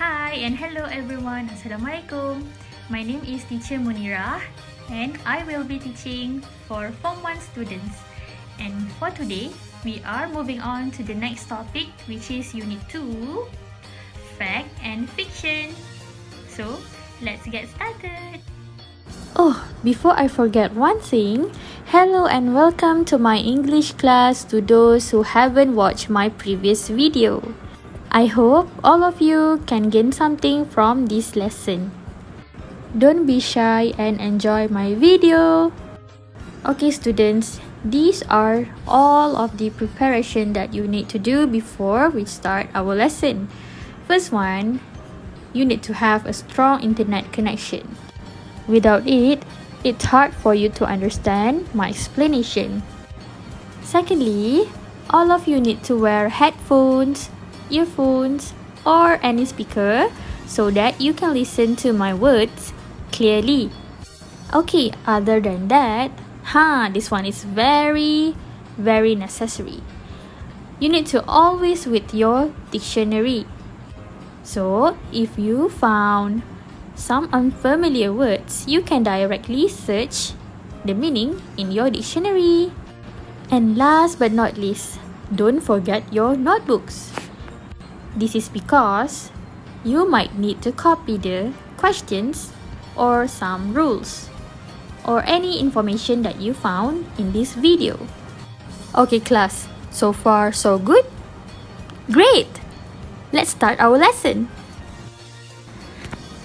Hi and hello everyone. Assalamualaikum. My name is Teacher Munirah and I will be teaching for Form 1 students. And for today, we are moving on to the next topic, which is Unit 2, Fact and Fiction. So, let's get started. Oh, before I forget one thing, hello and welcome to my English class to those who haven't watched my previous video. I hope all of you can gain something from this lesson. Don't be shy and enjoy my video. Okay students, these are all of the preparation that you need to do before we start our lesson. First one, you need to have a strong internet connection. Without it, it's hard for you to understand my explanation. Secondly, all of you need to wear headphones, earphones, or any speaker so that you can listen to my words clearly. Okay, other than that, this one is very necessary. You need to always with your dictionary. So, if you found some unfamiliar words, you can directly search the meaning in your dictionary. And last but not least, don't forget your notebooks. This is because you might need to copy the questions or some rules or any information that you found in this video. Okay class, so far so good? Great! Let's start our lesson.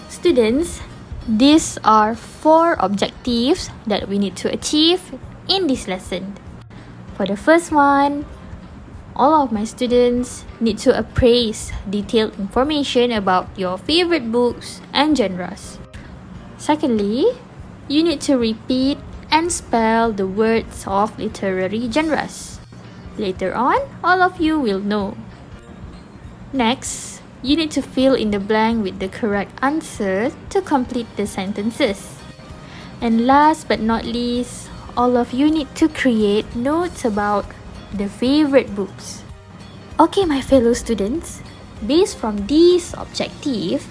Students, these are 4 objectives that we need to achieve in this lesson. For the first one, all of my students need to appraise detailed information about your favorite books and genres. Secondly, you need to repeat and spell the words of literary genres. Later on, all of you will know. Next, you need to fill in the blank with the correct answer to complete the sentences. And last but not least, all of you need to create notes about the favorite books. Okay, my fellow students, based from these objectives,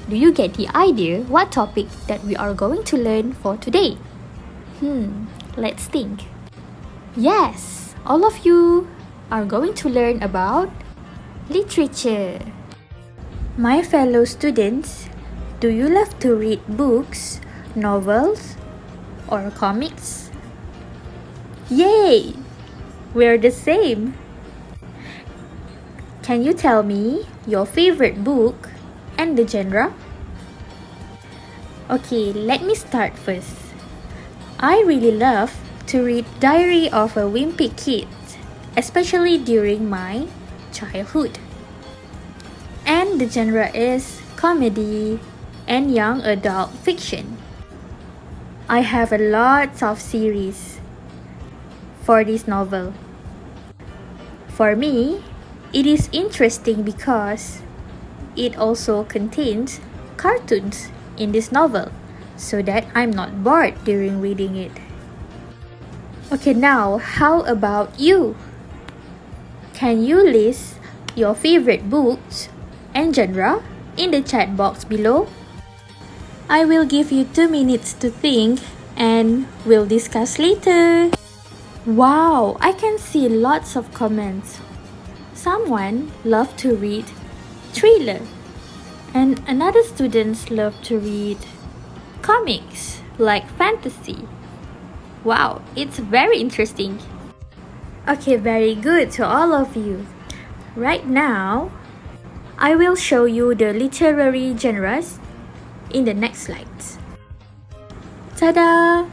do you get the idea what topic that we are going to learn for today? Let's think. Yes, all of you are going to learn about literature. My fellow students, do you love to read books, novels, or comics? Yay! We're the same. Can you tell me your favorite book and the genre? Okay, let me start first. I really love to read Diary of a Wimpy Kid, especially during my childhood. And the genre is comedy and young adult fiction. I have a lot of series for this novel. For me, it is interesting because it also contains cartoons in this novel, so that I'm not bored during reading it. Okay, now how about you? Can you list your favorite books and genre in the chat box below? I will give you 2 minutes to think and we'll discuss later. Wow, I can see lots of comments. Someone loves to read thriller and another students love to read comics like fantasy. Wow, it's very interesting. Okay, very good to all of you. Right now, I will show you the literary genres in the next slides. Ta-da!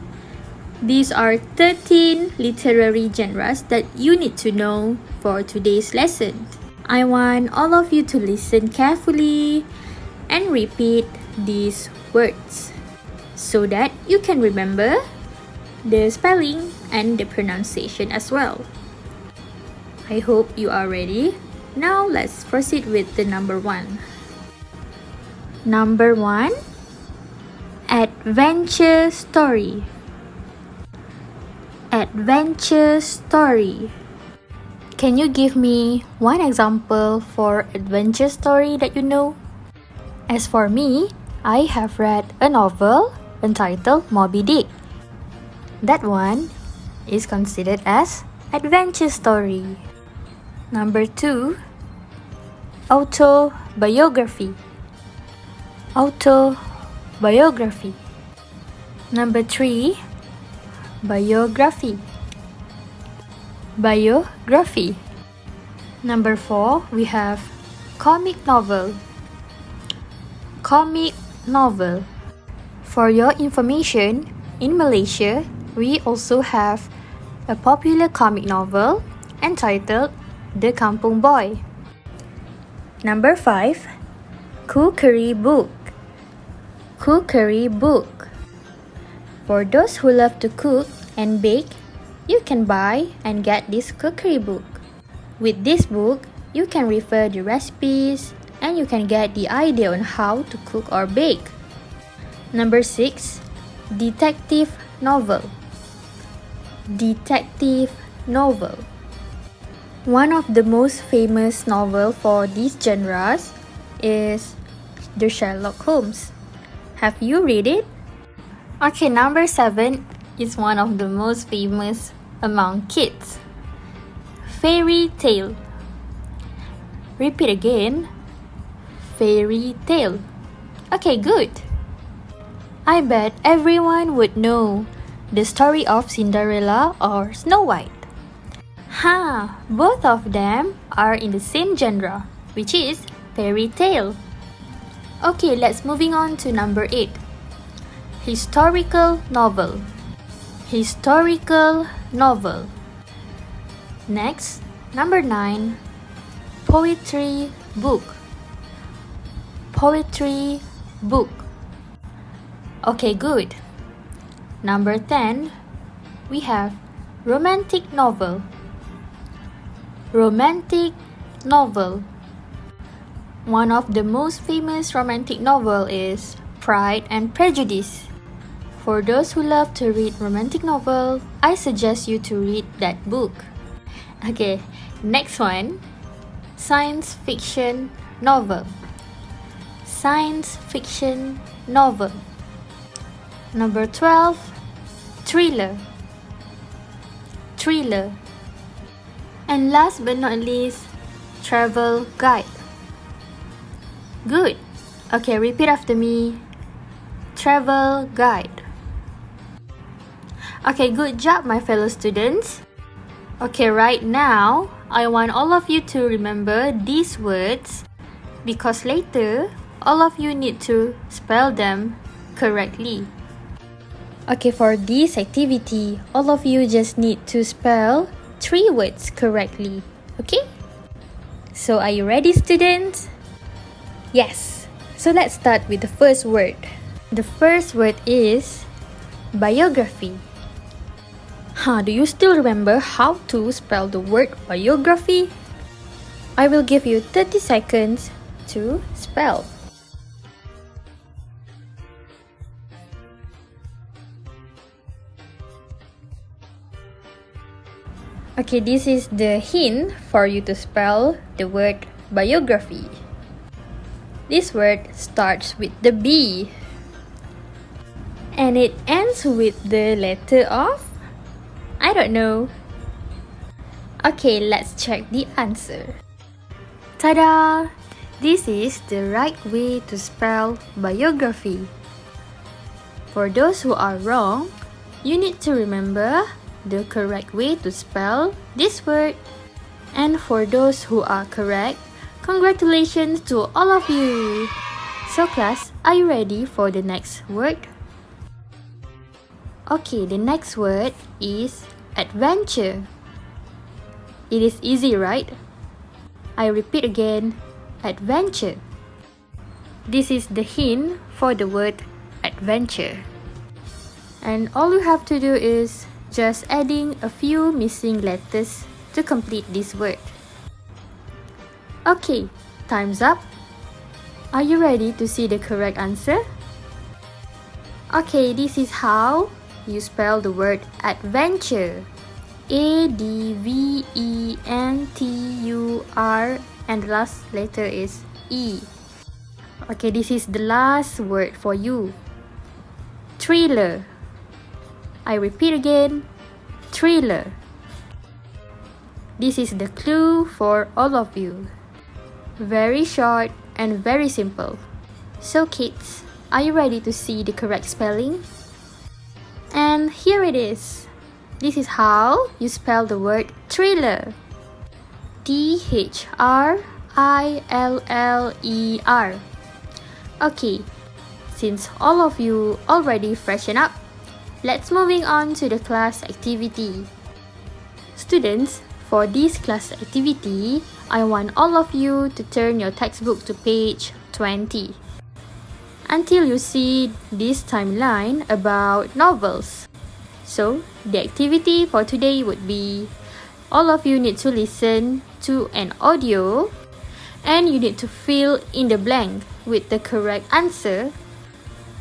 These are 13 literary genres that you need to know for today's lesson. I want all of you to listen carefully and repeat these words so that you can remember the spelling and the pronunciation as well. I hope you are ready. Now let's proceed with the number 1. Number 1, adventure story. Adventure story. Can you give me one example for adventure story that you know? As for me, I have read a novel entitled Moby Dick. That one is considered as adventure story. Number 2, autobiography. Autobiography. Number 3, biography. Biography. Number 4, we have comic novel. Comic novel. For your information, in Malaysia, we also have a popular comic novel entitled The Kampung Boy. Number 5, cookery book. Cookery book. For those who love to cook and bake, you can buy and get this cookery book. With this book, you can refer the recipes and you can get the idea on how to cook or bake. Number 6, detective novel. Detective novel. One of the most famous novel for these genres is The Sherlock Holmes. Have you read it? Okay, number 7 is one of the most famous among kids. Fairy tale. Repeat again. Fairy tale. Okay, good. I bet everyone would know the story of Cinderella or Snow White. Both of them are in the same genre, which is fairy tale. Okay, let's moving on to number 8. Historical novel. Historical novel. Next, number 9. Poetry book. Poetry book. Okay, good. Number 10, we have romantic novel. Romantic novel. One of the most famous romantic novel is Pride and Prejudice. For those who love to read romantic novel, I suggest you to read that book. Okay, next one, science fiction novel. Science fiction novel. Number 12, thriller. Thriller. And last but not least, travel guide. Good. Okay, repeat after me. Travel guide. Okay, good job, my fellow students. Okay, right now, I want all of you to remember these words because later, all of you need to spell them correctly. Okay, for this activity, all of you just need to spell 3 words correctly. Okay? So, are you ready, students? Yes. So, let's start with the first word. The first word is biography. Do you still remember how to spell the word biography? I will give you 30 seconds to spell. Okay, this is the hint for you to spell the word biography. This word starts with the B and it ends with the letter of, I don't know. Okay, let's check the answer. Ta-da! This is the right way to spell biography. For those who are wrong, you need to remember the correct way to spell this word. And for those who are correct, congratulations to all of you! So class, are you ready for the next word? Okay, the next word is adventure. It is easy, right? I repeat again, adventure. This is the hint for the word adventure. And all you have to do is just adding a few missing letters to complete this word. Okay, time's up. Are you ready to see the correct answer? Okay, this is how you spell the word adventure. A-D-V-E-N-T-U-R and the last letter is E. Okay, this is the last word for you. Thriller. I repeat again, thriller. This is the clue for all of you. Very short and very simple. So kids, are you ready to see the correct spelling? And here it is. This is how you spell the word thriller. THRILLER. Okay, since all of you already freshen up, let's moving on to the class activity. Students, for this class activity, I want all of you to turn your textbook to page 20 until you see this timeline about novels. So, the activity for today would be all of you need to listen to an audio and you need to fill in the blank with the correct answer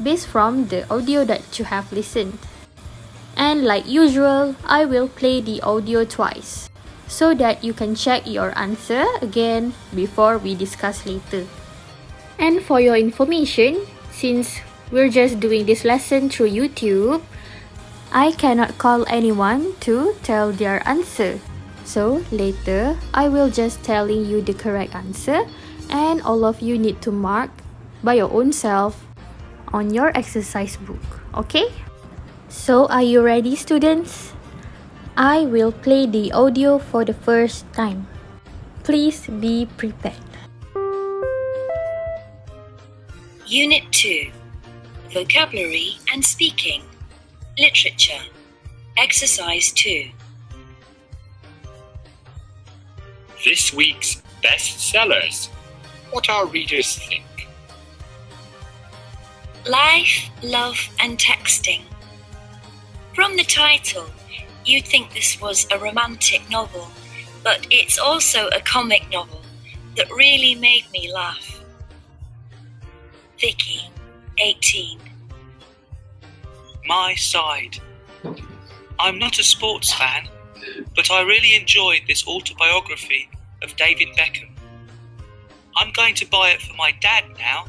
based from the audio that you have listened. And like usual, I will play the audio twice so that you can check your answer again before we discuss later. And for your information, since we're just doing this lesson through YouTube, I cannot call anyone to tell their answer. So later, I will just telling you the correct answer and all of you need to mark by your own self on your exercise book, okay? So are you ready, students? I will play the audio for the first time. Please be prepared. Unit 2. Vocabulary and Speaking. Literature. Exercise 2. This week's bestsellers. What our readers think. Life, Love and Texting. From the title, you'd think this was a romantic novel, but it's also a comic novel that really made me laugh. Vicky, 18. My Side. I'm not a sports fan, but I really enjoyed this autobiography of David Beckham. I'm going to buy it for my dad now.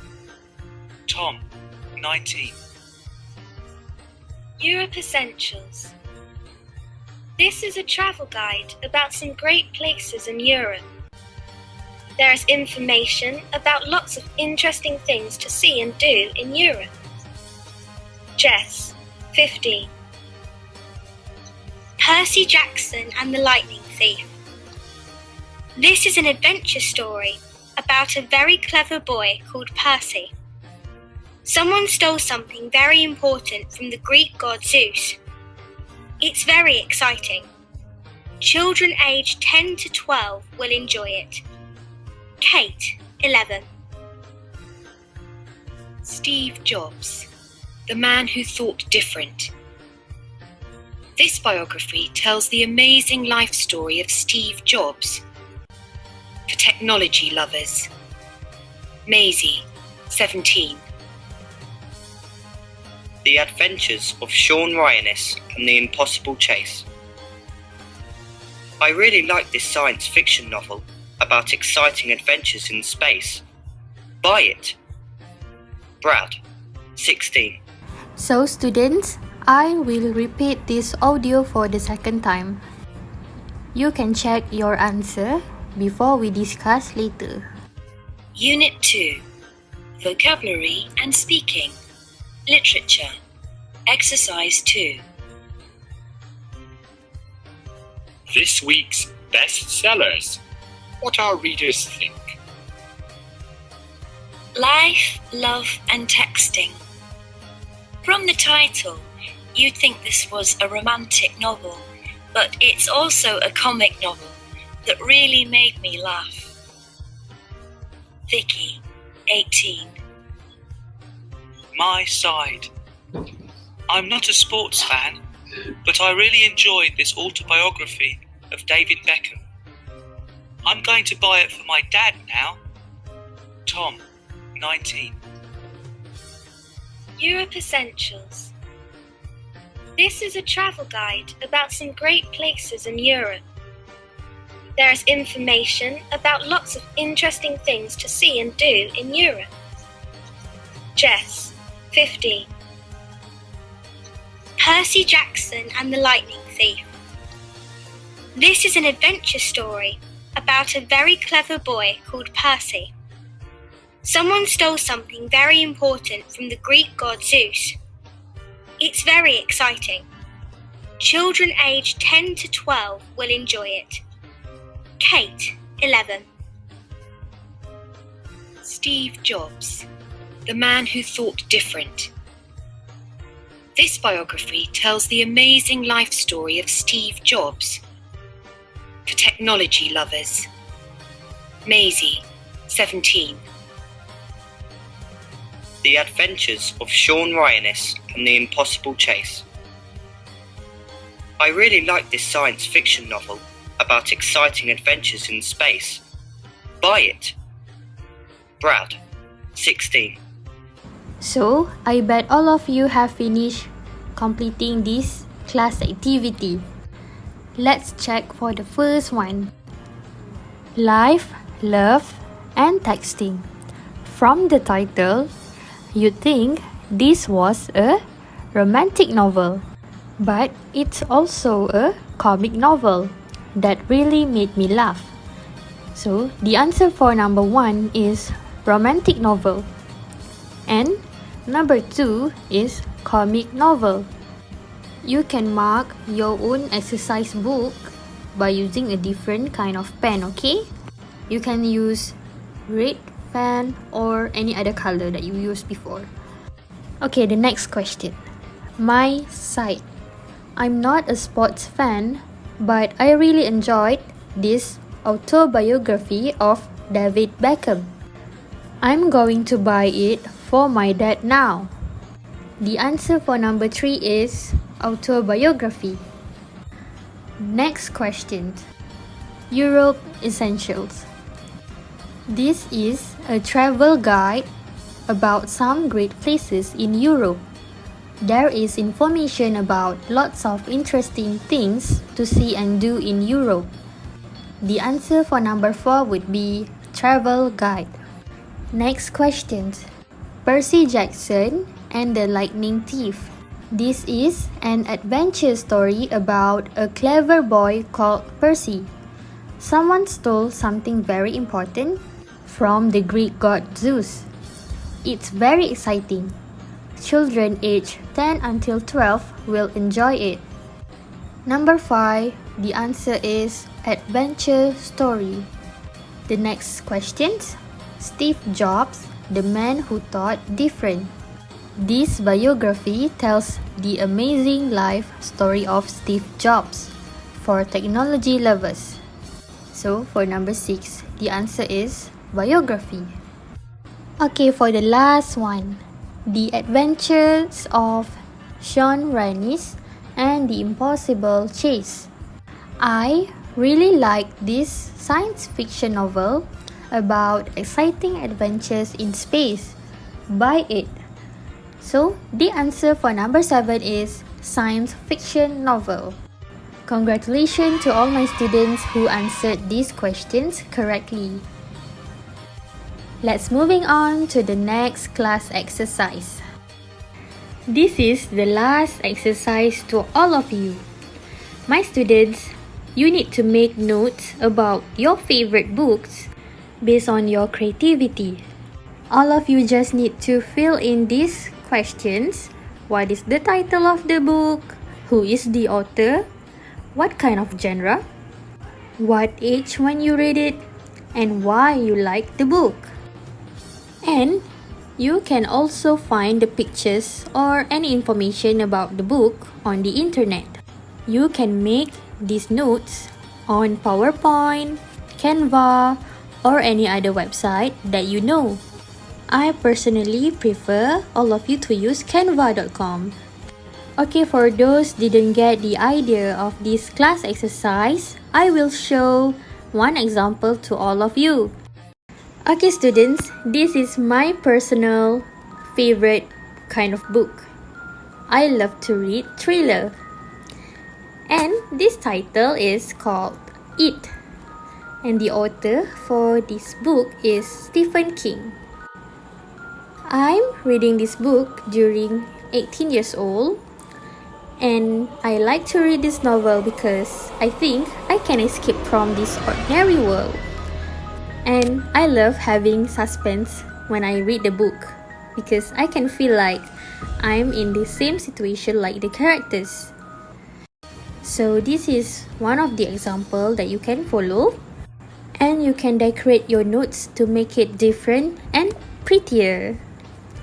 Tom, 19. Europe Essentials. This is a travel guide about some great places in Europe. There is information about lots of interesting things to see and do in Europe. Jess, 15. Percy Jackson and the Lightning Thief. This is an adventure story about a very clever boy called Percy. Someone stole something very important from the Greek god Zeus. It's very exciting. Children aged 10 to 12 will enjoy it. Kate, 11. Steve Jobs, the man who thought different. This biography tells the amazing life story of Steve Jobs. For technology lovers. Maisie, 17. The Adventures of Sean Ryanis and the Impossible Chase. I really like this science fiction novel about exciting adventures in space. Buy it. Brad, 16. So students, I will repeat this audio for the second time. You can check your answer before we discuss later. Unit 2. Vocabulary and Speaking. Literature. Exercise 2. This week's bestsellers. What our readers think. Life, Love and Texting. From the title, you'd think this was a romantic novel, but it's also a comic novel that really made me laugh. Vicky, 18. My Side. I'm not a sports fan, but I really enjoyed this autobiography of David Beckham. I'm going to buy it for my dad now. Tom, 19. Europe Essentials. This is a travel guide about some great places in Europe. There is information about lots of interesting things to see and do in Europe. Jess, 15. Percy Jackson and the Lightning Thief. This is an adventure story about a very clever boy called Percy. Someone stole something very important from the Greek god Zeus. It's very exciting. Children aged 10 to 12 will enjoy it. Kate, 11. Steve Jobs, the man who thought different. This biography tells the amazing life story of Steve Jobs. For technology lovers. Maisie, 17. The Adventures of Sean Ryanis and the Impossible Chase. I really like this science fiction novel about exciting adventures in space. Buy it. Brad, 16. So, I bet all of you have finished completing this class activity. Let's check for the first one. Life, love, and texting. From the title, you'd think this was a romantic novel, but it's also a comic novel that really made me laugh. So, the answer for number 1 is romantic novel. And number 2 is comic novel. You can mark your own exercise book by using a different kind of pen, okay? You can use red pen or any other color that you used before. Okay, the next question. My side. I'm not a sports fan, but I really enjoyed this autobiography of David Beckham. I'm going to buy it for my dad now. The answer for number 3 is autobiography. Next question. Europe Essentials. This is a travel guide about some great places in Europe. There is information about lots of interesting things to see and do in Europe. The answer for number 4 would be travel guide. Next question. Percy Jackson and the Lightning Thief. This is an adventure story about a clever boy called Percy. Someone stole something very important from the Greek god Zeus. It's very exciting. Children aged 10 until 12 will enjoy it. Number 5, the answer is adventure story. The next question. Steve Jobs, the man who thought different. This biography tells the amazing life story of Steve Jobs for technology lovers. So for number 6, the answer is biography. Okay, for the last one, The Adventures of Sean Ryanis and the Impossible Chase. I really like this science fiction novel about exciting adventures in space. Buy it. So, the answer for number 7 is science fiction novel. Congratulations to all my students who answered these questions correctly. Let's moving on to the next class exercise. This is the last exercise to all of you. My students, you need to make notes about your favorite books based on your creativity. All of you just need to fill in these questions. What is the title of the book? Who is the author? What kind of genre? What age when you read it? And why you like the book? And you can also find the pictures or any information about the book on the internet. You can make these notes on PowerPoint, Canva, or any other website that you know. I personally prefer all of you to use canva.com. Okay, for those didn't get the idea of this class exercise, I will show one example to all of you. Okay students, this is my personal favorite kind of book. I love to read thriller. And this title is called It. And the author for this book is Stephen King. I'm reading this book during 18 years old, and I like to read this novel because I think I can escape from this ordinary world. And I love having suspense when I read the book because I can feel like I'm in the same situation like the characters. So this is one of the examples that you can follow, and you can decorate your notes to make it different and prettier.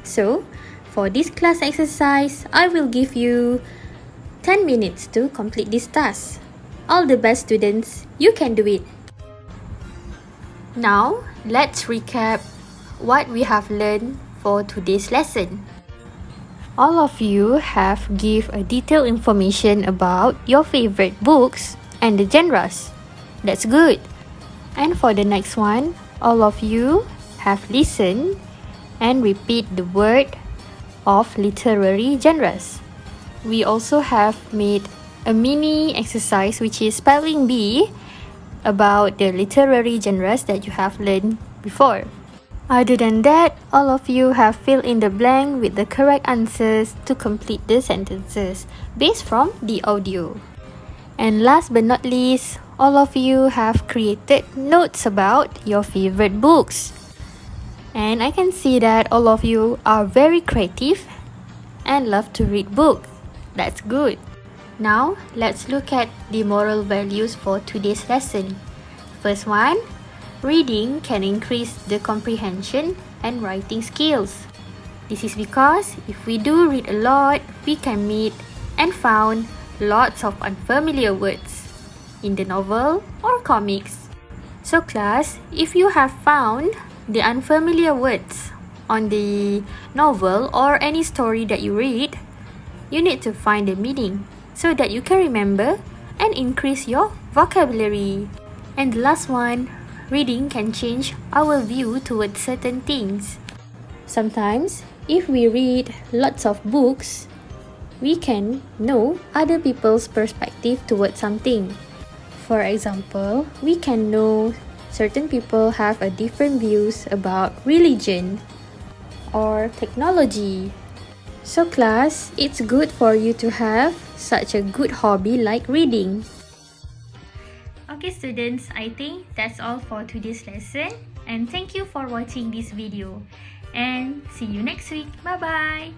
So for this class exercise, I will give you 10 minutes to complete this task. All the best students, you can do it. Now, let's recap what we have learned for today's lesson. All of you have give a detailed information about your favorite books and the genres. That's good. And for the next one, all of you have listened and repeat the word of literary genres. We also have made a mini exercise which is spelling bee about the literary genres that you have learned before. Other than that, all of you have filled in the blank with the correct answers to complete the sentences based from the audio. And last but not least, all of you have created notes about your favorite books. And I can see that all of you are very creative and love to read books. That's good. Now, let's look at the moral values for today's lesson. First one, reading can increase the comprehension and writing skills. This is because if we do read a lot, we can meet and found lots of unfamiliar words in the novel or comics. So class, if you have found the unfamiliar words on the novel or any story that you read, you need to find the meaning so that you can remember and increase your vocabulary. And the last one, reading can change our view towards certain things. Sometimes, if we read lots of books, we can know other people's perspective towards something. For example, we can know certain people have a different views about religion or technology. So class, it's good for you to have such a good hobby like reading. Okay students, I think that's all for today's lesson, and thank you for watching this video, and see you next week. Bye bye.